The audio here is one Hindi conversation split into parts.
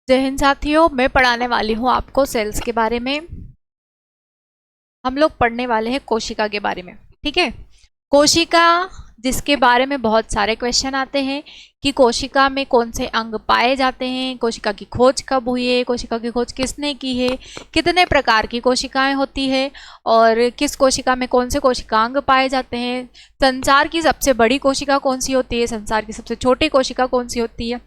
जय हिंद साथियों, मैं पढ़ाने वाली हूँ आपको सेल्स के बारे में। हम लोग पढ़ने वाले हैं कोशिका के बारे में। ठीक है, कोशिका जिसके बारे में बहुत सारे क्वेश्चन आते हैं कि कोशिका में कौन से अंग पाए जाते हैं, कोशिका की खोज कब हुई है, कोशिका की खोज किसने की है, कितने प्रकार की कोशिकाएं होती है और किस कोशिका में कौन से कोशिकांग पाए जाते हैं, संसार की सबसे बड़ी कोशिका कौन सी होती है, संसार की सबसे छोटी कोशिका कौन सी होती है,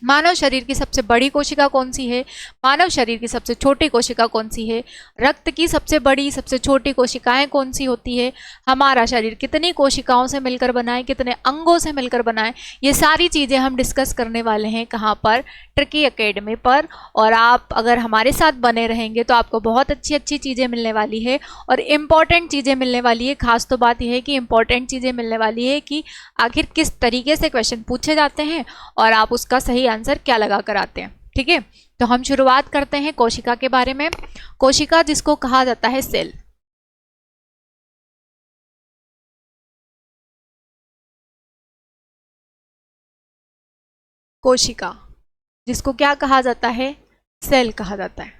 मानव शरीर की सबसे बड़ी कोशिका कौन सी है, मानव शरीर की सबसे छोटी कोशिका कौन सी है, रक्त की सबसे बड़ी सबसे छोटी कोशिकाएं कौन सी होती है, हमारा शरीर कितनी कोशिकाओं से मिलकर बना है, कितने अंगों से मिलकर बना है, ये सारी चीज़ें हम डिस्कस करने वाले हैं। कहाँ पर? ट्रिकी एकेडमी पर। और आप अगर हमारे साथ बने रहेंगे तो आपको बहुत अच्छी अच्छी चीज़ें मिलने वाली है और इम्पॉर्टेंट चीज़ें मिलने वाली है। खास तो बात यह है कि इम्पॉर्टेंट चीज़ें मिलने वाली है कि आखिर किस तरीके से क्वेश्चन पूछे जाते हैं और आप उसका सही आंसर क्या लगा कर आते हैं। ठीक है, तो हम शुरुआत करते हैं कोशिका के बारे में। कोशिका जिसको कहा जाता है सेल। कोशिका जिसको क्या कहा जाता है? सेल कहा जाता है।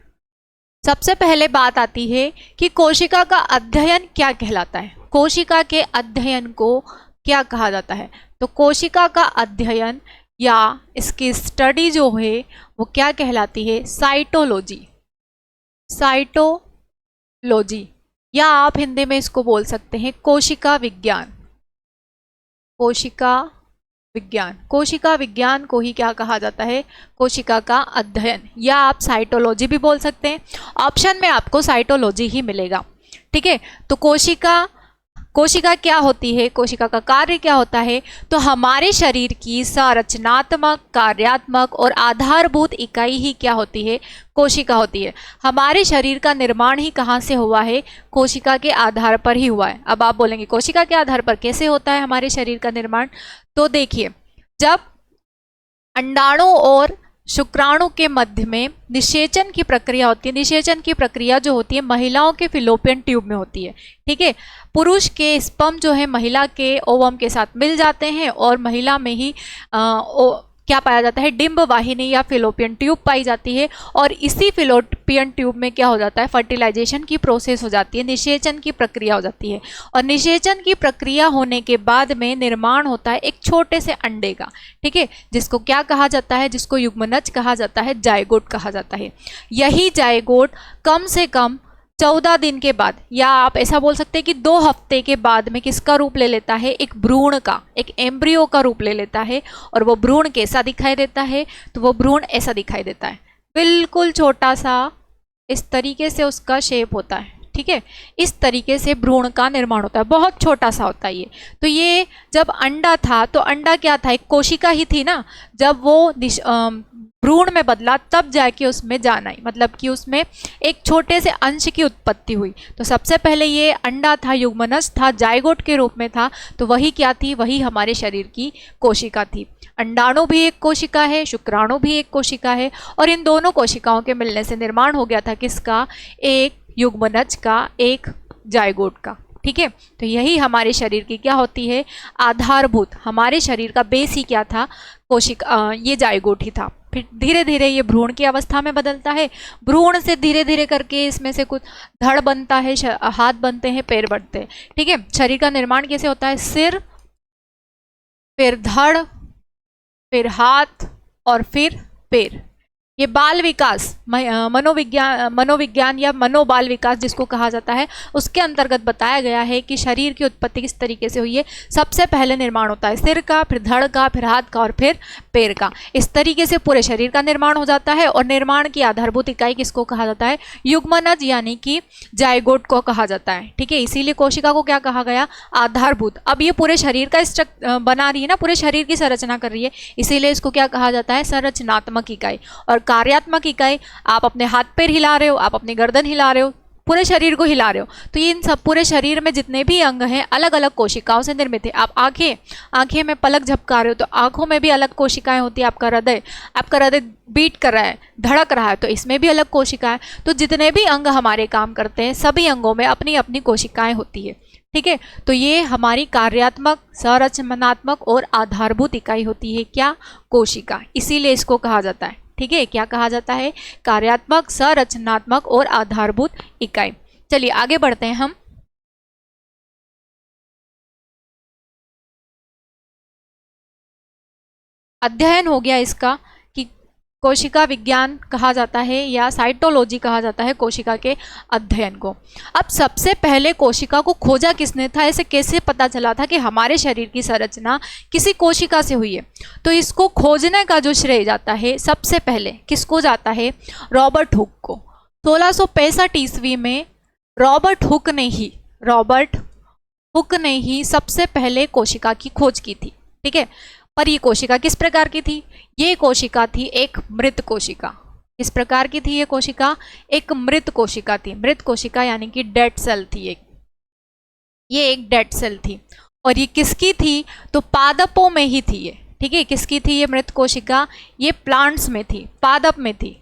सबसे पहले बात आती है कि कोशिका का अध्ययन क्या कहलाता है। कोशिका के अध्ययन को क्या कहा जाता है? तो कोशिका का अध्ययन या इसकी स्टडी जो है वो क्या कहलाती है? साइटोलॉजी। साइटोलॉजी, या आप हिंदी में इसको बोल सकते हैं कोशिका विज्ञान। कोशिका विज्ञान, कोशिका विज्ञान को ही क्या कहा जाता है? कोशिका का अध्ययन, या आप साइटोलॉजी भी बोल सकते हैं। ऑप्शन में आपको साइटोलॉजी ही मिलेगा। ठीक है, तो कोशिका क्या होती है, कोशिका का कार्य क्या होता है? तो हमारे शरीर की संरचनात्मक, कार्यात्मक और आधारभूत इकाई ही क्या होती है? कोशिका होती है। हमारे शरीर का निर्माण ही कहाँ से हुआ है? कोशिका के आधार पर ही हुआ है। अब आप बोलेंगे कोशिका के आधार पर कैसे होता है हमारे शरीर का निर्माण? तो देखिए, जब अंडाणु और शुक्राणु के मध्य में निषेचन की प्रक्रिया होती है, निषेचन की प्रक्रिया जो होती है महिलाओं के फिलोपियन ट्यूब में होती है। ठीक है, पुरुष के स्पर्म जो है महिला के ओवम के साथ मिल जाते हैं और महिला में ही क्या पाया जाता है? डिंब वाहिनी या फिलोपियन ट्यूब पाई जाती है और इसी फिलोपियन ट्यूब में क्या हो जाता है? फर्टिलाइजेशन की प्रोसेस हो जाती है, निषेचन की प्रक्रिया हो जाती है और निषेचन की प्रक्रिया होने के बाद में निर्माण होता है एक छोटे से अंडे का। ठीक है, जिसको क्या कहा जाता है? जिसको युग्मनज कहा जाता है, जायगोट कहा जाता है। यही जायगोट कम से कम 14 दिन के बाद, या आप ऐसा बोल सकते हैं कि 2 हफ्ते के बाद में किसका रूप ले लेता है? एक भ्रूण का, एक एम्ब्रियो का रूप ले लेता है। और वो भ्रूण कैसा दिखाई देता है? तो वो भ्रूण ऐसा दिखाई देता है, बिल्कुल छोटा सा, इस तरीके से उसका शेप होता है। ठीक है, इस तरीके से भ्रूण का निर्माण होता है, बहुत छोटा सा होता है ये। तो ये जब अंडा था तो अंडा क्या था? एक कोशिका ही थी ना। जब वो भ्रूण में बदला तब जाके उसमें जान आई, मतलब कि उसमें एक छोटे से अंश की उत्पत्ति हुई। तो सबसे पहले ये अंडा था, युग्मनज था, जायगोट के रूप में था। तो वही क्या थी? वही हमारे शरीर की कोशिका थी। अंडाणु भी एक कोशिका है, शुक्राणु भी एक कोशिका है और इन दोनों कोशिकाओं के मिलने से निर्माण हो गया था किसका? एक युग्मनज का, एक जायगोट का। ठीक है, तो यही हमारे शरीर की क्या होती है? आधारभूत, हमारे शरीर का बेस ही क्या था? कोशिका, ये जायगोट ही था। फिर धीरे धीरे ये भ्रूण की अवस्था में बदलता है, भ्रूण से धीरे धीरे करके इसमें से कुछ धड़ बनता है, हाथ बनते हैं, पैर बनते हैं। ठीक है, शरीर का निर्माण कैसे होता है? सिर, फिर धड़, फिर हाथ और फिर पैर। ये बाल विकास, मनोविज्ञान या मनोबाल विकास जिसको कहा जाता है, उसके अंतर्गत बताया गया है कि शरीर की उत्पत्ति किस तरीके से हुई है। सबसे पहले निर्माण होता है सिर का, फिर धड़ का, फिर हाथ का और फिर पैर का। इस तरीके से पूरे शरीर का निर्माण हो जाता है और निर्माण की आधारभूत इकाई किसको कहा जाता है? युग्मनज यानी कि जायगोट को कहा जाता है। ठीक है, इसीलिए कोशिका को क्या कहा गया? आधारभूत। अब ये पूरे शरीर का बना रही है ना, पूरे शरीर की संरचना कर रही है, इसीलिए इसको क्या कहा जाता है? संरचनात्मक इकाई। और कार्यात्मक इकाई, आप अपने हाथ पैर हिला रहे हो, आप अपनी गर्दन हिला रहे हो, पूरे शरीर को हिला रहे हो, तो ये इन सब पूरे शरीर में जितने भी अंग हैं अलग अलग कोशिकाओं से निर्मित है। आप आंखें में पलक झपका रहे हो तो आंखों में भी अलग कोशिकाएं होती है। आपका हृदय बीट कर रहा है, धड़क रहा है, तो इसमें भी अलग कोशिका है। तो जितने भी अंग हमारे काम करते हैं सभी अंगों में अपनी अपनी कोशिकाएं होती है। ठीक है, तो ये हमारी कार्यात्मक, संरचनात्मक और आधारभूत इकाई होती है क्या? कोशिका। इसीलिए इसको कहा जाता है ठीक है, क्या कहा जाता है? कार्यात्मक, संरचनात्मक और आधारभूत इकाई। चलिए आगे बढ़ते हैं हम। अध्ययन हो गया इसका कि कोशिका विज्ञान कहा जाता है या साइटोलॉजी कहा जाता है कोशिका के अध्ययन को। अब सबसे पहले कोशिका को खोजा किसने था? ऐसे कैसे पता चला था कि हमारे शरीर की संरचना किसी कोशिका से हुई है? तो इसको खोजने का जो श्रेय जाता है सबसे पहले किसको जाता है? रॉबर्ट हुक को। 1665 ईस्वी में रॉबर्ट हुक ने ही सबसे पहले कोशिका की खोज की थी। ठीक है, पर ये कोशिका किस प्रकार की थी? ये कोशिका थी एक मृत कोशिका। किस प्रकार की थी ये कोशिका? एक मृत कोशिका थी। मृत कोशिका यानी कि डेड सेल थी एक, ये एक डेड सेल थी। और ये किसकी थी? तो पादपों में ही थी ये। ठीक है, किसकी थी ये मृत कोशिका? ये प्लांट्स में थी, पादप में थी।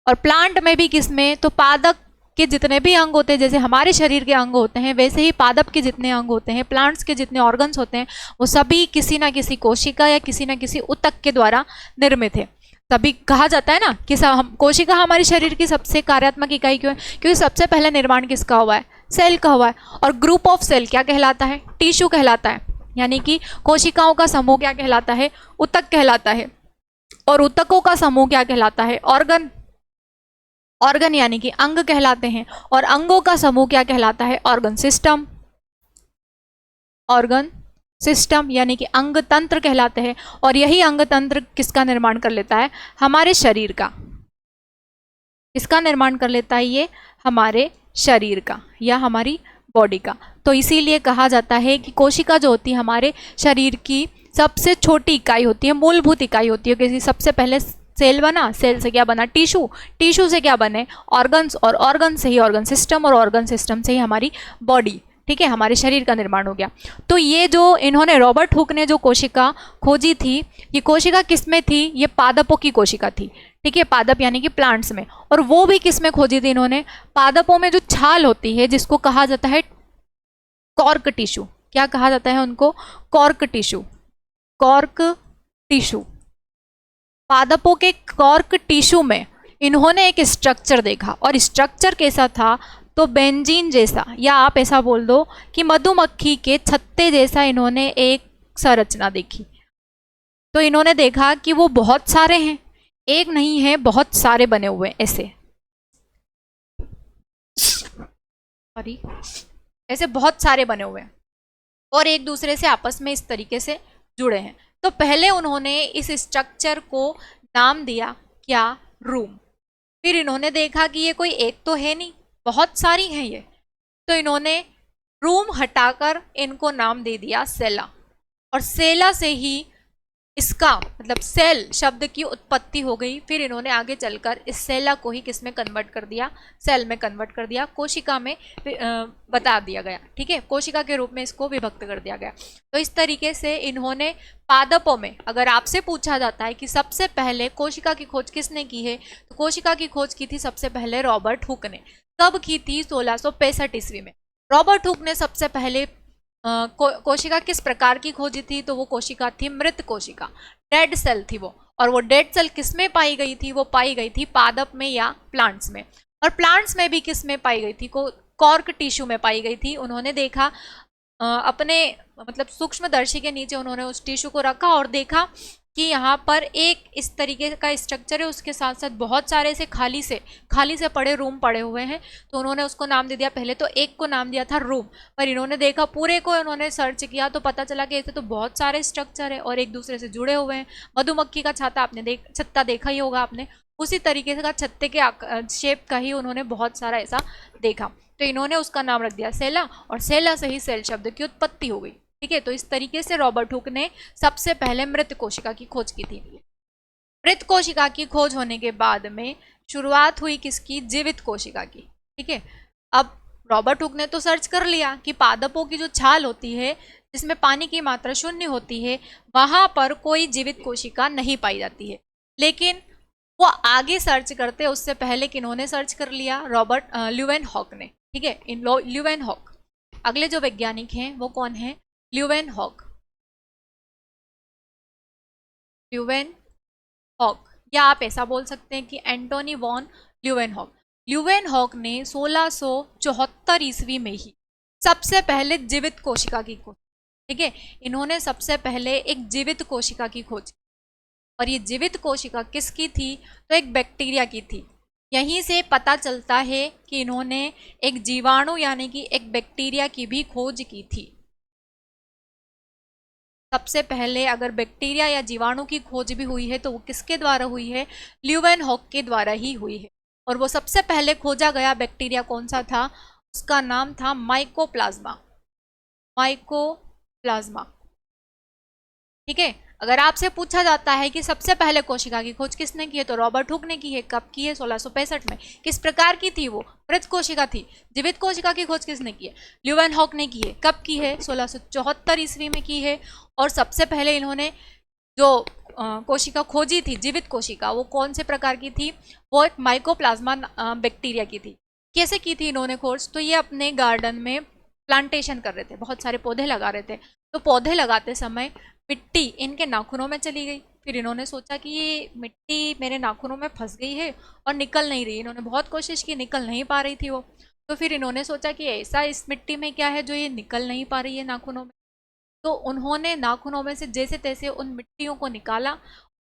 और प्लांट में भी किसमें? तो पादप के जितने भी अंग होते हैं, जैसे हमारे शरीर के अंग होते हैं, वैसे ही पादप के जितने अंग होते हैं, प्लांट्स के जितने ऑर्गन्स होते हैं, वो सभी किसी ना किसी कोशिका या किसी ना किसी ऊतक के द्वारा निर्मित है। तभी कहा जाता है ना कि कोशिका हमारे शरीर की सबसे कार्यात्मक इकाई क्यों है? क्योंकि सबसे पहले निर्माण किसका हुआ है? सेल का हुआ है। और ग्रुप ऑफ सेल क्या कहलाता है? टिश्यू कहलाता है। यानी कि कोशिकाओं का समूह क्या कहलाता है? ऊतक कहलाता है। और ऊतकों का समूह क्या कहलाता है? ऑर्गन यानी कि अंग कहलाते हैं। और अंगों का समूह क्या कहलाता है? ऑर्गन सिस्टम यानी कि अंग तंत्र कहलाते हैं। और यही अंग तंत्र किसका निर्माण कर लेता है? हमारे शरीर का। किसका निर्माण कर लेता है ये? हमारे शरीर का या हमारी बॉडी का। तो इसीलिए कहा जाता है कि कोशिका जो होती है हमारे शरीर की सबसे छोटी इकाई होती है, मूलभूत इकाई होती है। क्योंकि सबसे पहले सेल बना, सेल से क्या बना? टिश्यू से क्या बने? ऑर्गन्स, और ऑर्गन से ही ऑर्गन सिस्टम, और ऑर्गन सिस्टम से ही हमारी बॉडी। ठीक है, हमारे शरीर का निर्माण हो गया। तो ये जो इन्होंने रॉबर्ट हुक ने जो कोशिका खोजी थी, ये कोशिका किसमें थी? ये पादपों की कोशिका थी। ठीक है, पादप यानी कि प्लांट्स में। और वो भी किसमें खोजी थी इन्होंने? पादपों में जो छाल होती है जिसको कहा जाता है कॉर्क टिश्यू। क्या कहा जाता है उनको? Cork tissue. पादपों के कॉर्क टिश्यू में इन्होंने एक स्ट्रक्चर देखा। और स्ट्रक्चर कैसा था? तो बेंजीन जैसा, या आप ऐसा बोल दो कि मधुमक्खी के छत्ते जैसा इन्होंने एक संरचना देखी। तो इन्होंने देखा कि वो बहुत सारे हैं, एक नहीं है, बहुत सारे बने हुए हैं ऐसे, ऐसे बहुत सारे बने हुए हैं और एक दूसरे से आपस में इस तरीके से जुड़े हैं। तो पहले उन्होंने इस स्ट्रक्चर को नाम दिया क्या? रूम। फिर इन्होंने देखा कि ये कोई एक तो है नहीं, बहुत सारी हैं ये। तो इन्होंने रूम हटाकर इनको नाम दे दिया सेला। और सेला से ही इसका मतलब सेल शब्द की उत्पत्ति हो गई। फिर इन्होंने आगे चलकर इस सेला को ही किस में कन्वर्ट कर दिया? सेल में कन्वर्ट कर दिया, कोशिका में बता दिया गया। ठीक है, कोशिका के रूप में इसको विभक्त कर दिया गया। तो इस तरीके से इन्होंने पादपों में, अगर आपसे पूछा जाता है कि सबसे पहले कोशिका की खोज किसने की है, तो कोशिका की खोज की थी सबसे पहले रॉबर्ट हुक ने। कब की थी? 1665 ईस्वी में। रॉबर्ट हुक ने सबसे पहले कोशिका किस प्रकार की खोजी थी? तो वो कोशिका थी मृत कोशिका, डेड सेल थी वो। और वो डेड सेल किस में पाई गई थी? वो पाई गई थी पादप में या प्लांट्स में। और प्लांट्स में भी किस में पाई गई थी? कॉर्क टिश्यू में पाई गई थी। उन्होंने देखा अपने मतलब सूक्ष्मदर्शी के नीचे उन्होंने उस टिश्यू को रखा और देखा कि यहाँ पर एक इस तरीके का स्ट्रक्चर है, उसके साथ साथ बहुत सारे ऐसे खाली से पड़े रूम पड़े हुए हैं। तो उन्होंने उसको नाम दे दिया, पहले तो एक को नाम दिया था रूम। पर इन्होंने देखा, पूरे को उन्होंने सर्च किया तो पता चला कि ऐसे तो बहुत सारे स्ट्रक्चर है और एक दूसरे से जुड़े हुए हैं। मधुमक्खी का छत्ता देखा ही होगा आपने, उसी तरीके का छत्ते के शेप का ही उन्होंने बहुत सारा ऐसा देखा। तो इन्होंने उसका नाम रख दिया सेला, और सेला से ही सेल शब्द की उत्पत्ति हो गई। ठीक है, तो इस तरीके से रॉबर्ट हुक ने सबसे पहले मृत कोशिका की खोज की थी। मृत कोशिका की खोज होने के बाद में शुरुआत हुई किसकी? जीवित कोशिका की। ठीक है, अब रॉबर्ट हुक ने तो सर्च कर लिया कि पादपों की जो छाल होती है जिसमें पानी की मात्रा 0 होती है, वहां पर कोई जीवित कोशिका नहीं पाई जाती है। लेकिन वो आगे सर्च करते उससे पहले किन्होंने सर्च कर लिया? ल्यूवेनहॉक ने। ठीक है, ल्यूवेनहॉक। अगले जो वैज्ञानिक हैं वो कौन है? ल्यूवेनहॉक हॉक, या आप ऐसा बोल सकते हैं कि एंटोनी वॉन ल्यूवेनहॉक। ल्यूवेनहॉक ने 1674 ईस्वी में ही सबसे पहले जीवित कोशिका की खोज, ठीक है, इन्होंने सबसे पहले एक जीवित कोशिका की खोज, और ये जीवित कोशिका किसकी थी, तो एक बैक्टीरिया की थी। यहीं से पता चलता है कि इन्होंने एक जीवाणु यानी कि एक बैक्टीरिया की भी खोज की थी। सबसे पहले अगर बैक्टीरिया या जीवाणु की खोज भी हुई है तो वो किसके द्वारा हुई है, ल्यूवेनहॉक के द्वारा ही हुई है। और वो सबसे पहले खोजा गया बैक्टीरिया कौन सा था, उसका नाम था माइकोप्लाज्मा, माइकोप्लाज्मा, ठीक है। अगर आपसे पूछा जाता है कि सबसे पहले कोशिका की खोज किसने की है, तो रॉबर्ट हुक ने की है। कब की है, 1665 में। किस प्रकार की थी वो, मृत कोशिका थी। जीवित कोशिका की खोज किसने की है, ल्यूवेनहॉक ने की है। कब की है, 1674 ईस्वी में की है। और सबसे पहले इन्होंने जो कोशिका खोजी थी, जीवित कोशिका, वो कौन से प्रकार की थी, वो एक माइकोप्लाज्मा बैक्टीरिया की थी। कैसे की थी इन्होंने खोज, तो ये अपने गार्डन में प्लांटेशन कर रहे थे, बहुत सारे पौधे लगा रहे थे। तो पौधे लगाते समय मिट्टी इनके नाखूनों में चली गई। फिर इन्होंने सोचा कि ये मिट्टी मेरे नाखूनों में फंस गई है और निकल नहीं रही। इन्होंने बहुत कोशिश की, निकल नहीं पा रही थी वो। तो फिर इन्होंने सोचा कि ऐसा इस मिट्टी में क्या है जो ये निकल नहीं पा रही है नाखूनों में। तो उन्होंने नाखूनों में से जैसे तैसे उन मिट्टियों को निकाला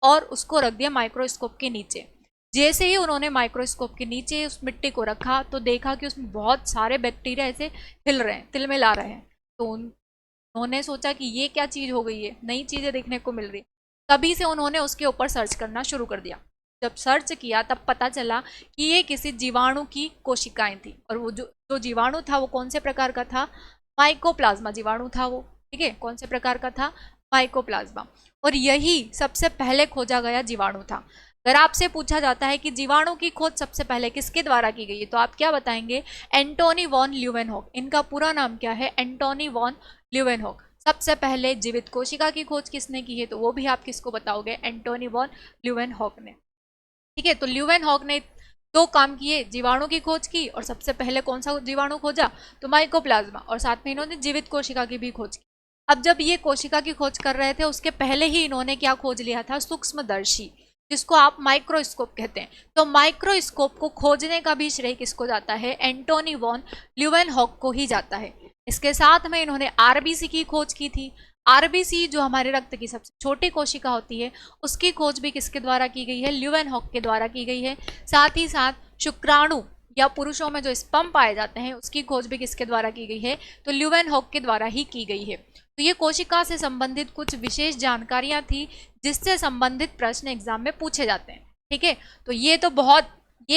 और उसको रख दिया माइक्रोस्कोप के नीचे। जैसे ही उन्होंने माइक्रोस्कोप के नीचे उस मिट्टी को रखा तो देखा कि उसमें बहुत सारे बैक्टीरिया ऐसे हिल रहे हैं, तिलमिला रहे हैं। तो उन्होंने सोचा कि ये क्या चीज़ हो गई है, नई चीज़ें देखने को मिल रही। तभी से उन्होंने उसके ऊपर सर्च करना शुरू कर दिया। जब सर्च किया तब पता चला कि ये किसी जीवाणु की कोशिकाएं थी। और वो जो जीवाणु था वो कौन से प्रकार का था, माइकोप्लाज्मा जीवाणु था वो, ठीक है। कौन से प्रकार का था, माइकोप्लाज्मा। और यही सबसे पहले खोजा गया जीवाणु था। अगर आपसे पूछा जाता है कि जीवाणु की खोज सबसे पहले किसके द्वारा की गई है, तो आप क्या बताएंगे, एंटोनी वॉन ल्यूवेनहॉक। इनका पूरा नाम क्या है, एंटोनी वॉन ल्यूवेनहॉक। सबसे पहले जीवित कोशिका की खोज किसने की है, तो वो भी आप किसको बताओगे, एंटोनी वॉन ल्यूवेनहॉक ने, ठीक है। तो ल्यूवेनहॉक ने दो काम किए, जीवाणु की खोज की और सबसे पहले कौन सा जीवाणु खोजा, तो माइकोप्लाज्मा, और साथ में इन्होंने जीवित कोशिका की भी खोज की। अब जब ये कोशिका की खोज कर रहे थे उसके पहले ही इन्होंने क्या खोज लिया था, सूक्ष्मदर्शी, जिसको आप माइक्रोस्कोप कहते हैं। तो माइक्रोस्कोप को खोजने का भी श्रेय किसको जाता है, एंटोनी वॉन ल्यूवेनहॉक को ही जाता है। इसके साथ में इन्होंने आरबीसी की खोज की थी। आरबीसी जो हमारे रक्त की सबसे छोटी कोशिका होती है, उसकी खोज भी किसके द्वारा की गई है, ल्यूवेनहॉक के द्वारा की गई है। साथ ही साथ शुक्राणु या पुरुषों में जो स्पर्म पाए जाते हैं उसकी खोज भी किसके द्वारा की गई है, तो ल्यूवेनहॉक के द्वारा ही की गई है। तो ये कोशिका से संबंधित कुछ विशेष जानकारियां थी जिससे संबंधित प्रश्न एग्जाम में पूछे जाते हैं, ठीक है। तो ये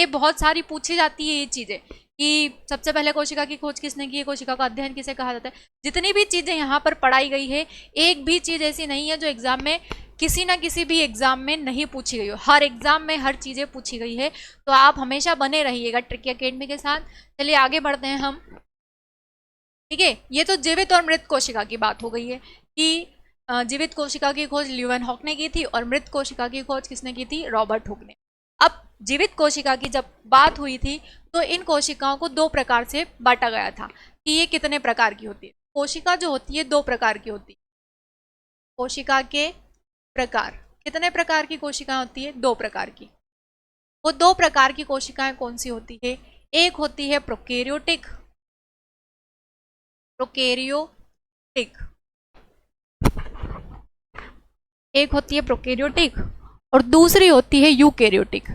बहुत सारी पूछी जाती है ये चीजें कि सबसे पहले कोशिका की खोज किसने की है, कोशिका का अध्ययन किसे कहा जाता है। जितनी भी चीजें यहाँ पर पढ़ाई गई है, एक भी चीज ऐसी नहीं है जो एग्जाम में किसी ना किसी भी एग्जाम में नहीं पूछी गई हो। हर एग्जाम में हर चीजें पूछी गई है। तो आप हमेशा बने रहिएगा ट्रिकी एकेडमी के साथ। चलिए आगे बढ़ते हैं हम, ठीक है। ये तो जीवित और मृत कोशिका की बात हो गई है कि जीवित कोशिका की खोज ल्यूवेनहॉक ने की थी और मृत कोशिका की खोज किसने की थी, रॉबर्ट हुक ने। अब जीवित कोशिका की जब बात हुई थी तो इन कोशिकाओं को दो प्रकार से बांटा गया था कि ये कितने प्रकार की होती है। कोशिका जो होती है दो प्रकार की होती है। कोशिका के प्रकार, कितने प्रकार की कोशिकाएं होती है, दो प्रकार की। वो दो प्रकार की कोशिकाएं कौन सी होती है, एक होती है प्रोकैरियोटिक, एक होती है प्रोकैरियोटिक और दूसरी होती है यूकैरियोटिक।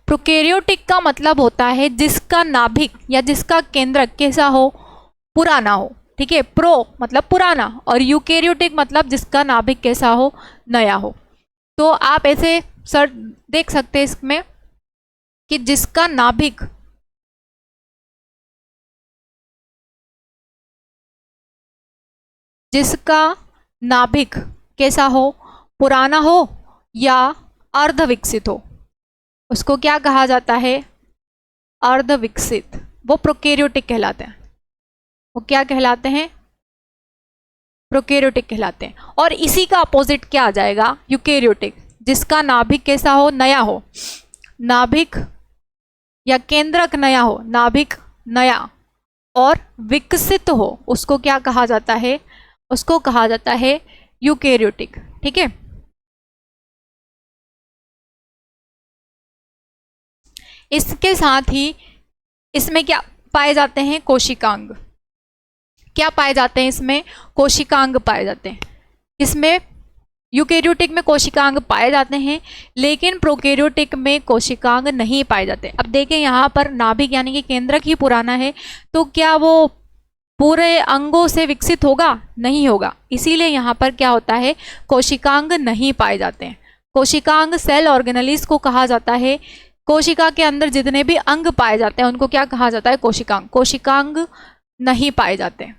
प्रोकैरियोटिक का मतलब होता है जिसका नाभिक या जिसका केंद्रक कैसा हो, पुराना हो, ठीक है। प्रो मतलब पुराना और यूकैरियोटिक मतलब जिसका नाभिक कैसा हो, नया हो। तो आप ऐसे सर देख सकते हैं इसमें कि जिसका नाभिक कैसा हो, पुराना हो या अर्ध विकसित हो, उसको क्या कहा जाता है, अर्ध विकसित। वो प्रोकैरियोटिक कहलाते हैं। वो क्या कहलाते हैं, प्रोकैरियोटिक कहलाते हैं। और इसी का अपोजिट क्या आ जाएगा, यूकैरियोटिक, जिसका नाभिक कैसा हो, नया हो, नाभिक या केंद्रक नया हो, नाभिक नया और विकसित हो, उसको क्या कहा जाता है, उसको कहा जाता है यूकेरियोटिक। ठीक है, इसके साथ ही इसमें क्या पाए जाते हैं, कोशिकांग। क्या पाए जाते हैं इसमें, कोशिकांग पाए जाते हैं। इसमें यूकेरियोटिक में कोशिकांग पाए जाते हैं, लेकिन प्रोकैरियोटिक में कोशिकांग नहीं पाए जाते। अब देखें यहाँ पर नाभिक यानी कि केंद्रक ही पुराना है, तो क्या वो पूरे अंगों से विकसित होगा, नहीं होगा। इसीलिए यहाँ पर क्या होता है, कोशिकांग नहीं पाए जाते हैं। कोशिकांग सेल ऑर्गेनलीज को कहा जाता है। कोशिका के अंदर जितने भी अंग पाए जाते हैं उनको क्या कहा जाता है, कोशिकांग। कोशिकांग नहीं पाए जाते हैं।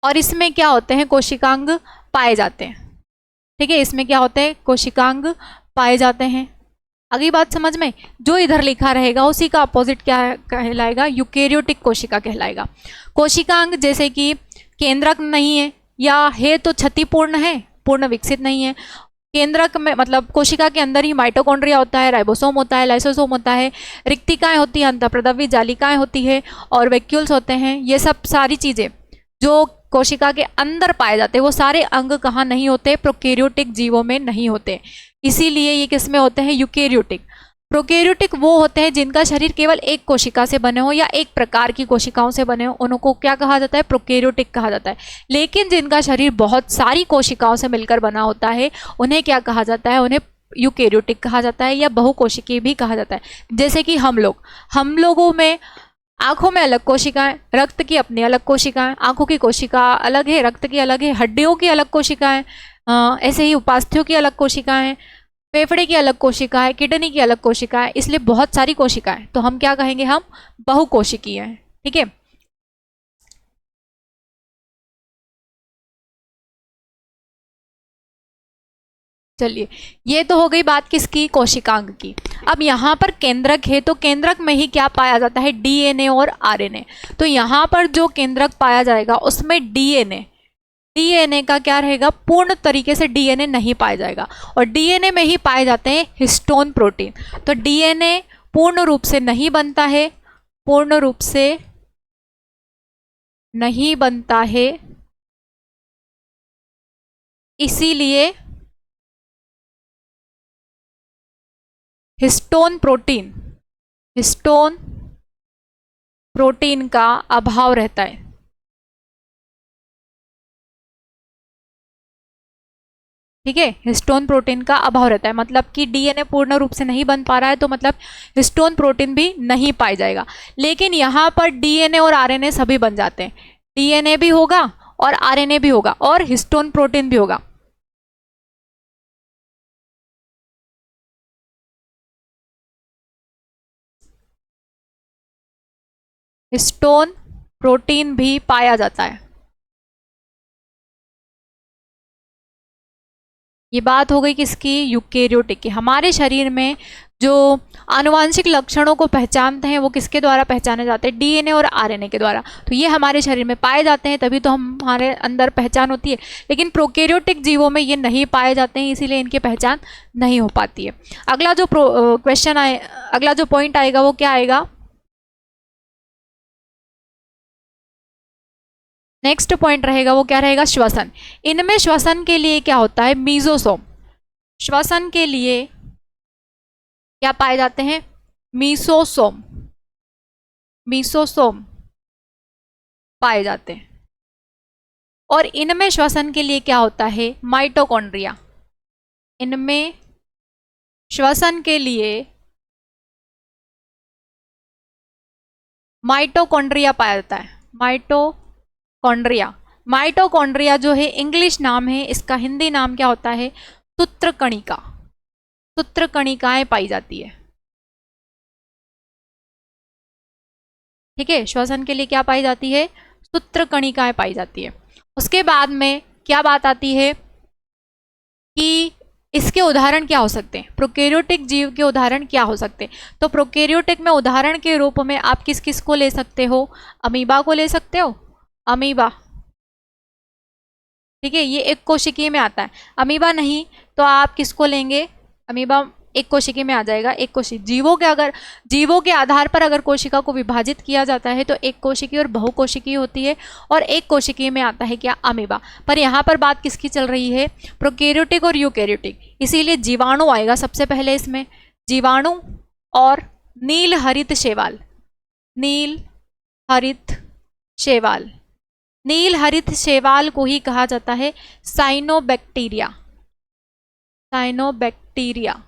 और इसमें क्या होते हैं, कोशिकांग पाए जाते हैं। ठीक है, इसमें क्या होते हैं, कोशिकांग पाए जाते हैं। अगली बात समझ में, जो इधर लिखा रहेगा उसी का अपोजिट क्या कहलाएगा, यूकेरियोटिक कोशिका कहलाएगा। कोशिकांग जैसे कि केंद्रक नहीं है, या है तो क्षतिपूर्ण है, पूर्ण विकसित नहीं है। केंद्रक में मतलब कोशिका के अंदर ही माइटोकॉन्ड्रिया होता है, राइबोसोम होता है, लाइसोसोम होता है, रिक्तिकाएं होती हैं, अंतःप्रदव्य जालिकाएं होती है, और वैक्यूल्स होते हैं। ये सब सारी चीजें जो कोशिका के अंदर पाए जाते हैं, वो सारे अंग कहाँ नहीं होते, प्रोकैरियोटिक जीवों में नहीं होते। इसीलिए ये किस में होते हैं, यूकेरियोटिक। प्रोकैरियोटिक वो होते हैं जिनका शरीर केवल एक कोशिका से बने हो या एक प्रकार की कोशिकाओं से बने हो, उनको क्या कहा जाता है, प्रोकैरियोटिक कहा जाता है। लेकिन जिनका शरीर बहुत सारी कोशिकाओं से मिलकर बना होता है, उन्हें क्या कहा जाता है, उन्हें यूकेरियोटिक कहा जाता है, या बहुकोशिकीय भी कहा जाता है। जैसे कि हम लोगों में आंखों में अलग कोशिकाएं, रक्त की अपनी अलग कोशिकाएं, आंखों की कोशिका अलग है, रक्त की अलग है, हड्डियों की अलग कोशिकाएं, ऐसे ही उपास्थ्यों की अलग कोशिकाएं, फेफड़े की अलग कोशिका है, किडनी की अलग कोशिका है, इसलिए बहुत सारी कोशिकाएं। तो हम क्या कहेंगे, हम बहुकोशिकीय हैं। ठीक है, चलिए ये तो हो गई बात किसकी, कोशिकांग की। अब यहाँ पर केंद्रक है, तो केंद्रक में ही क्या पाया जाता है, डीएनए और आरएनए। तो यहाँ पर जो केंद्रक पाया जाएगा उसमें डीएनए का क्या रहेगा, पूर्ण तरीके से डीएनए नहीं पाया जाएगा, और डीएनए में ही पाए जाते हैं हिस्टोन प्रोटीन। तो डीएनए पूर्ण रूप से नहीं बनता है, पूर्ण रूप से नहीं बनता है, इसीलिए हिस्टोन प्रोटीन का अभाव रहता है। ठीक है, हिस्टोन प्रोटीन का अभाव रहता है, मतलब कि डीएनए पूर्ण रूप से नहीं बन पा रहा है, तो मतलब हिस्टोन प्रोटीन भी नहीं पाई जाएगा। लेकिन यहाँ पर डीएनए और आरएनए सभी बन जाते हैं, डीएनए भी होगा और आरएनए भी होगा और हिस्टोन प्रोटीन भी होगा। हिस्टोन प्रोटीन भी पाया जाता है। ये बात हो गई किसकी, यूकेरियोटिक की। हमारे शरीर में जो आनुवांशिक लक्षणों को पहचानते हैं वो किसके द्वारा पहचाने जाते हैं, डीएनए और आरएनए के द्वारा। तो ये हमारे शरीर में पाए जाते हैं, तभी तो हमारे अंदर पहचान होती है। लेकिन प्रोकैरियोटिक जीवों में ये नहीं पाए जाते हैं, इसीलिए इनकी पहचान नहीं हो पाती है। अगला जो क्वेश्चन आए, अगला जो पॉइंट आएगा वो क्या आएगा, नेक्स्ट पॉइंट रहेगा वो क्या रहेगा, श्वसन। इनमें श्वसन के लिए क्या होता है, मीजोसोम। श्वसन के लिए क्या पाए जाते हैं, मीसोसोम पाए जाते हैं। और इनमें श्वसन के लिए क्या होता है, माइटोकॉन्ड्रिया। इनमें श्वसन के लिए माइटोकॉन्ड्रिया पाया जाता है। माइटोकॉन्ड्रिया जो है इंग्लिश नाम है, इसका हिंदी नाम क्या होता है, सूत्रकणिका। सूत्रकणिकाएं पाई जाती है। ठीक है, श्वसन के लिए क्या पाई जाती है, सूत्रकणिकाएं पाई जाती है। उसके बाद में क्या बात आती है कि इसके उदाहरण क्या हो सकते हैं, प्रोकैरियोटिक जीव के उदाहरण क्या हो सकते हैं। तो प्रोकैरियोटिक में उदाहरण के रूप में आप किस किस को ले सकते हो, अमीबा को ले सकते हो, अमीबा। ठीक है, ये एक कोशिकीय में आता है। अमीबा नहीं तो आप किसको लेंगे, अमीबा एक कोशिकी में आ जाएगा। एक कोशिकी जीवों के आधार पर अगर कोशिका को विभाजित किया जाता है तो एक कोशिकी और बहुकोशिकी होती है, और एक कोशिकी में आता है क्या, अमीबा। पर यहाँ पर बात किसकी चल रही है, प्रोकैरियोटिक और यूकैरियोटिक, इसीलिए जीवाणु आएगा सबसे पहले इसमें, जीवाणु और नील हरित शैवाल। नील हरित शैवाल, नील हरित शैवाल को ही कहा जाता है साइनोबैक्टीरिया। साइनोबैक्टीरिया,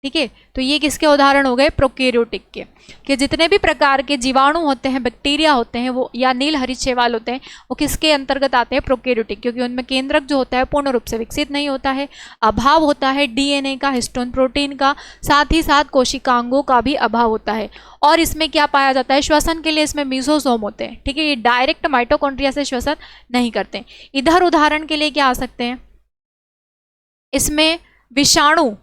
ठीक है। तो ये किसके उदाहरण हो गए, प्रोकैरियोटिक के, कि जितने भी प्रकार के जीवाणु होते हैं, बैक्टीरिया होते हैं वो, या नील हरित शैवाल होते हैं, वो किसके अंतर्गत आते हैं, प्रोकैरियोटिक, क्योंकि उनमें केंद्रक जो होता है पूर्ण रूप से विकसित नहीं होता है, अभाव होता है डीएनए का, हिस्टोन प्रोटीन का, साथ ही साथ कोशिकांगों का भी अभाव होता है। और इसमें क्या पाया जाता है, श्वसन के लिए इसमें मीसोसोम होते हैं, ठीक है। ये डायरेक्ट माइटोकॉन्ड्रिया से श्वसन नहीं करते। इधर उदाहरण के लिए क्या आ सकते हैं, इसमें विषाणु,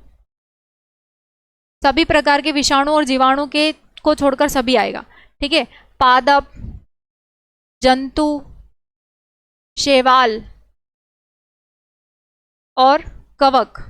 सभी प्रकार के विषाणु और जीवाणु के को छोड़कर सभी आएगा, ठीक है। पादप, जंतु, शैवाल और कवक,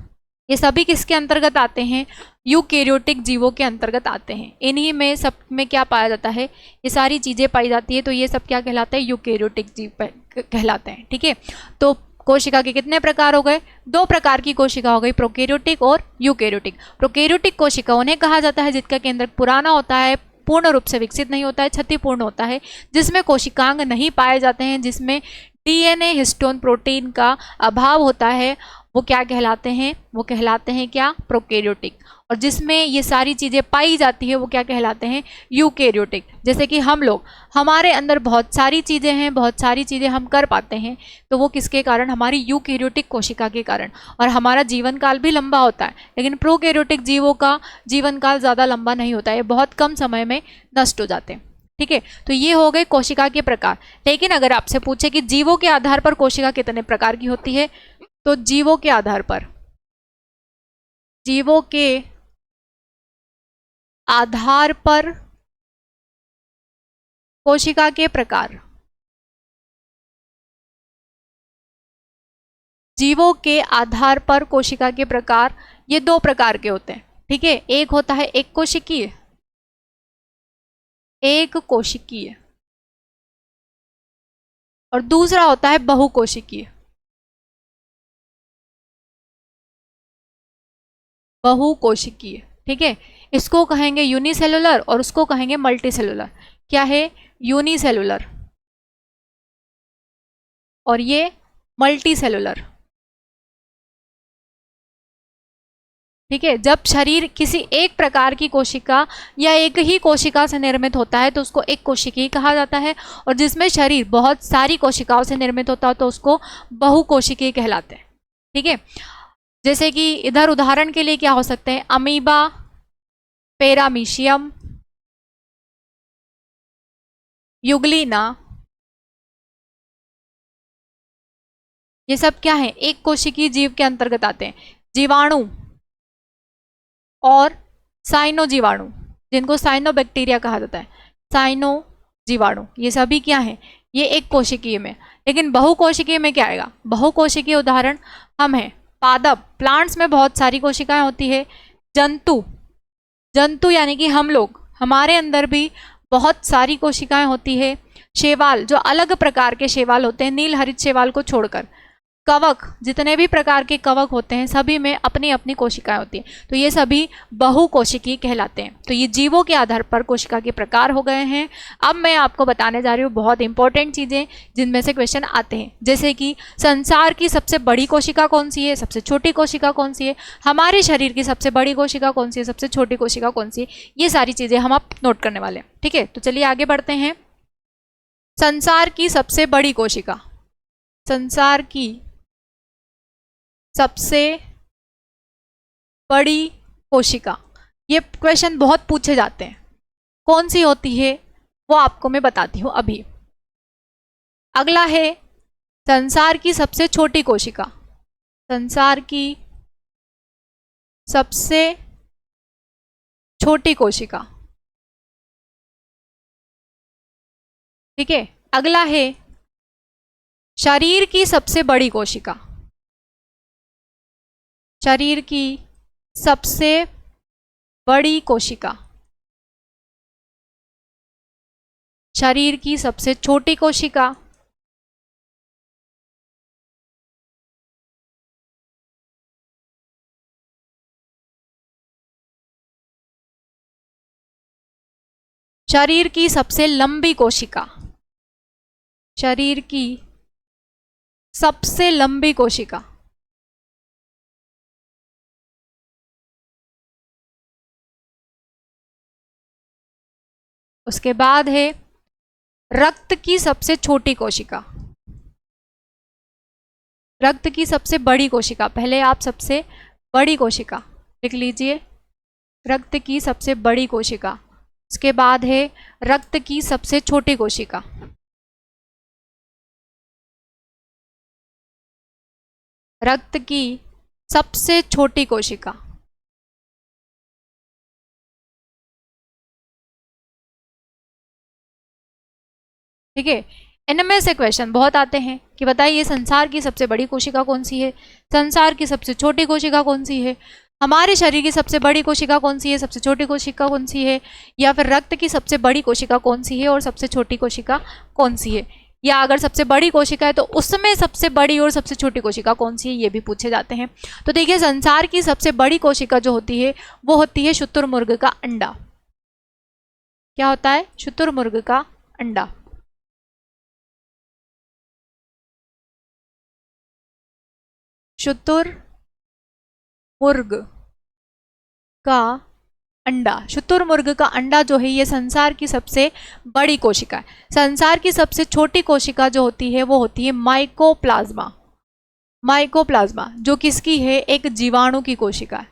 ये सभी किसके अंतर्गत आते हैं, यूकैरियोटिक जीवों के अंतर्गत आते हैं। इन्हीं में सब में क्या पाया जाता है, ये सारी चीजें पाई जाती है, तो ये सब क्या कहलाते हैं, यूकैरियोटिक जीव कहलाते हैं, ठीक है। तो कोशिका के कितने प्रकार हो गए, दो प्रकार की कोशिका हो गई, प्रोकैरियोटिक और यूकैरियोटिक। प्रोकैरियोटिक कोशिका उन्हें कहा जाता है जिसका केंद्रक पुराना होता है, पूर्ण रूप से विकसित नहीं होता है, क्षतिपूर्ण होता है, जिसमें कोशिकांग नहीं पाए जाते हैं, जिसमें डीएनए हिस्टोन प्रोटीन का अभाव होता है, वो क्या कहलाते हैं, वो कहलाते हैं क्या, प्रोकैरियोटिक। और जिसमें ये सारी चीज़ें पाई जाती है वो क्या कहलाते हैं, यूकैरियोटिक। जैसे कि हम लोग, हमारे अंदर बहुत सारी चीज़ें हैं, बहुत सारी चीज़ें हम कर पाते हैं, तो वो किसके कारण, हमारी यूकैरियोटिक कोशिका के कारण। और हमारा जीवन काल भी लंबा होता है, लेकिन प्रोकैरियोटिक जीवों का जीवन काल ज़्यादा लंबा नहीं होता है, बहुत कम समय में नष्ट हो जाते हैं, ठीक है। तो ये हो गए कोशिका के प्रकार। लेकिन अगर आपसे पूछे कि जीवों के आधार पर कोशिका कितने प्रकार की होती है, तो जीवों के आधार पर, जीवों के आधार पर कोशिका के प्रकार, जीवों के आधार पर कोशिका के प्रकार, ये दो प्रकार के होते हैं, ठीक है। एक होता है एक कोशिकीय, एक कोशिकीय, और दूसरा होता है बहुकोशिकीय। बहुकोशिकीय, ठीक है। इसको कहेंगे यूनिसेलुलर और उसको कहेंगे मल्टीसेलुलर। क्या है, यूनिसेलुलर और ये मल्टीसेलुलर, ठीक है। जब शरीर किसी एक प्रकार की कोशिका या एक ही कोशिका से निर्मित होता है तो उसको एक कोशिकी कहा जाता है, और जिसमें शरीर बहुत सारी कोशिकाओं से निर्मित होता है तो उसको बहुकोशिकीय कहलाते हैं, ठीक है। जैसे कि इधर उदाहरण के लिए क्या हो सकते हैं, अमीबा, पैरामीशियम, युगलिना, ये सब क्या है, एक कोशिकीय जीव के अंतर्गत आते हैं। जीवाणु और साइनो जीवाणु, जिनको साइनोबैक्टीरिया कहा जाता है, साइनो जीवाणु, ये सभी क्या है, ये एक कोशिकीय में। लेकिन बहुकोशिकीय में क्या आएगा, बहुकोशिकीय उदाहरण हम हैं पादप, प्लांट्स में बहुत सारी कोशिकाएं होती है। जंतु, जंतु यानी कि हम लोग, हमारे अंदर भी बहुत सारी कोशिकाएं होती है। शैवाल, जो अलग प्रकार के शैवाल होते हैं नील हरित शैवाल को छोड़कर। कवक, जितने भी प्रकार के कवक होते हैं सभी में अपनी अपनी कोशिकाएं होती हैं, तो ये सभी बहुकोशिकीय कहलाते हैं। तो ये जीवों के आधार पर कोशिका के प्रकार हो गए हैं। अब मैं आपको बताने जा रही हूँ बहुत इंपॉर्टेंट चीज़ें जिनमें से क्वेश्चन आते हैं, जैसे कि संसार की सबसे बड़ी कोशिका कौन सी है, सबसे छोटी कोशिका कौन सी है, हमारे शरीर की सबसे बड़ी कोशिका कौन सी है, सबसे छोटी कोशिका कौन सी है, ये सारी चीज़ें हम आप नोट करने वाले हैं, ठीक है। तो चलिए आगे बढ़ते हैं। संसार की सबसे बड़ी कोशिका, संसार की सबसे बड़ी कोशिका, ये क्वेश्चन बहुत पूछे जाते हैं, कौन सी होती है वो आपको मैं बताती हूं अभी। अगला है संसार की सबसे छोटी कोशिका, संसार की सबसे छोटी कोशिका, ठीक है। अगला है शरीर की सबसे बड़ी कोशिका, शरीर की सबसे बड़ी कोशिका, शरीर की सबसे छोटी कोशिका, शरीर की सबसे लंबी कोशिका, शरीर की सबसे लंबी कोशिका, उसके बाद है रक्त की सबसे छोटी कोशिका, रक्त की सबसे बड़ी कोशिका। पहले आप सबसे बड़ी कोशिका लिख लीजिए, रक्त की सबसे बड़ी कोशिका। उसके बाद है रक्त की सबसे छोटी कोशिका, रक्त की सबसे छोटी कोशिका, ठीक है। इनमें से क्वेश्चन बहुत आते हैं कि बताइए संसार की सबसे बड़ी कोशिका कौन सी है, संसार की सबसे छोटी कोशिका कौन सी है, हमारे शरीर की सबसे बड़ी कोशिका कौन सी है, सबसे छोटी कोशिका कौन सी है, या फिर रक्त की सबसे बड़ी कोशिका कौन सी है और सबसे छोटी कोशिका कौन सी है, या अगर सबसे बड़ी कोशिका है तो उसमें सबसे बड़ी और सबसे छोटी कोशिका कौन सी है, ये भी पूछे जाते हैं। तो देखिए संसार की सबसे बड़ी कोशिका जो होती है वो होती है शुतुरमुर्ग का अंडा। क्या होता है? शुतुरमुर्ग का अंडा। शुतुरमुर्ग का अंडा, शुतुरमुर्ग का अंडा जो है ये संसार की सबसे बड़ी कोशिका है। संसार की सबसे छोटी कोशिका जो होती है वो होती है माइकोप्लाज्मा। माइकोप्लाज्मा जो किसकी है? एक जीवाणु की कोशिका है,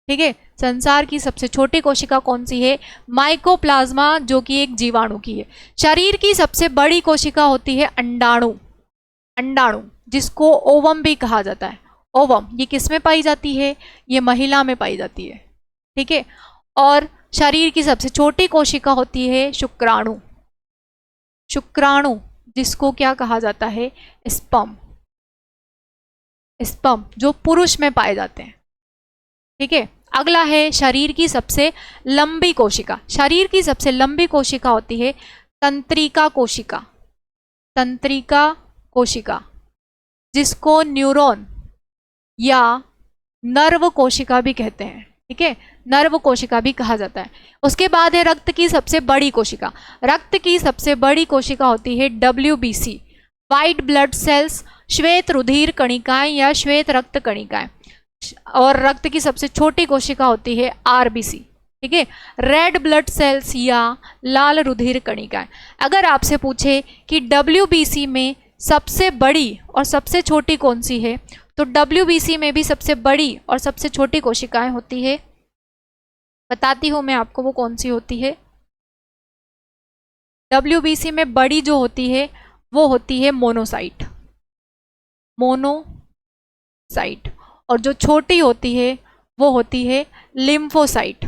ठीक है। संसार की सबसे छोटी कोशिका कौन सी है? माइकोप्लाज्मा जो कि एक जीवाणु की है। शरीर की सबसे बड़ी कोशिका होती है अंडाणु। अंडाणु जिसको ओवम भी कहा जाता है। ओवम ये किस में पाई जाती है? ये महिला में पाई जाती है, ठीक है। और शरीर की सबसे छोटी कोशिका होती है शुक्राणु। शुक्राणु जिसको क्या कहा जाता है? स्पर्म। स्पर्म जो पुरुष में पाए जाते हैं, ठीक है। अगला है शरीर की सबसे लंबी कोशिका। शरीर की सबसे लंबी कोशिका होती है तंत्रिका कोशिका। तंत्रिका कोशिका जिसको न्यूरॉन या नर्व कोशिका भी कहते हैं, ठीक है। नर्व कोशिका भी कहा जाता है। उसके बाद है रक्त की सबसे बड़ी कोशिका। रक्त की सबसे बड़ी कोशिका होती है WBC, व्हाइट ब्लड सेल्स, श्वेत रुधिर कणिकाएं या श्वेत रक्त कणिकाएं। और रक्त की सबसे छोटी कोशिका होती है RBC, ठीक है, रेड ब्लड सेल्स या लाल रुधिर कणिकाएं। अगर आपसे पूछे कि WBC में सबसे बड़ी और सबसे छोटी कौन सी है, तो WBC में भी सबसे बड़ी और सबसे छोटी कोशिकाएं होती है। बताती हूं मैं आपको वो कौन सी होती है। WBC में बड़ी जो होती है वो होती है मोनोसाइट। मोनोसाइट। और जो छोटी होती है वो होती है लिम्फोसाइट।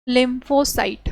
लिम्फोसाइट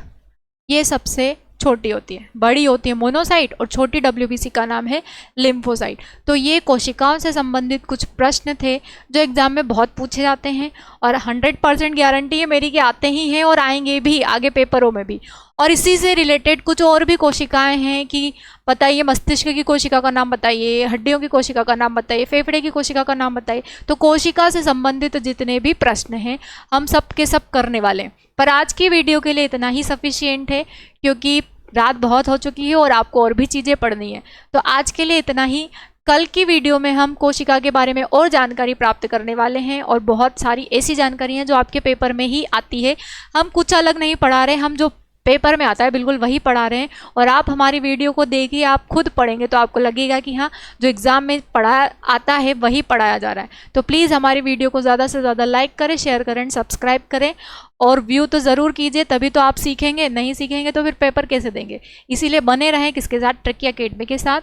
ये सबसे छोटी होती है। बड़ी होती है मोनोसाइट और छोटी WBC का नाम है लिम्फोसाइट। तो ये कोशिकाओं से संबंधित कुछ प्रश्न थे जो एग्जाम में बहुत पूछे जाते हैं और 100% गारंटी है मेरी कि आते ही हैं और आएंगे भी आगे पेपरों में भी। और इसी से रिलेटेड कुछ और भी कोशिकाएं हैं कि बताइए मस्तिष्क की कोशिका का नाम बताइए, हड्डियों की कोशिका का नाम बताइए, फेफड़े की कोशिका का नाम बताइए। तो कोशिका से संबंधित जितने भी प्रश्न हैं हम सब के सब करने वाले हैं। पर आज की वीडियो के लिए इतना ही सफिशिएंट है क्योंकि रात बहुत हो चुकी है और आपको और भी चीज़ें पढ़नी है। तो आज के लिए इतना ही। कल की वीडियो में हम कोशिका के बारे में और जानकारी प्राप्त करने वाले हैं और बहुत सारी ऐसी जानकारी हैं जो आपके पेपर में ही आती है। हम कुछ अलग नहीं पढ़ा रहे, हम जो पेपर में आता है बिल्कुल वही पढ़ा रहे हैं। और आप हमारी वीडियो को देखिए, आप खुद पढ़ेंगे तो आपको लगेगा कि हाँ जो एग्ज़ाम में पढ़ाया आता है वही पढ़ाया जा रहा है। तो प्लीज़ हमारी वीडियो को ज़्यादा से ज़्यादा लाइक करें, शेयर करें, सब्सक्राइब करें और व्यू तो ज़रूर कीजिए, तभी तो आप सीखेंगे। नहीं सीखेंगे तो फिर पेपर कैसे देंगे। इसीलिए बने रहें किसके साथ? ट्रिकी एकेडमी के साथ।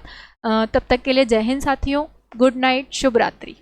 तब तक के लिए जय हिंद साथियों, गुड नाइट, शुभ रात्रि।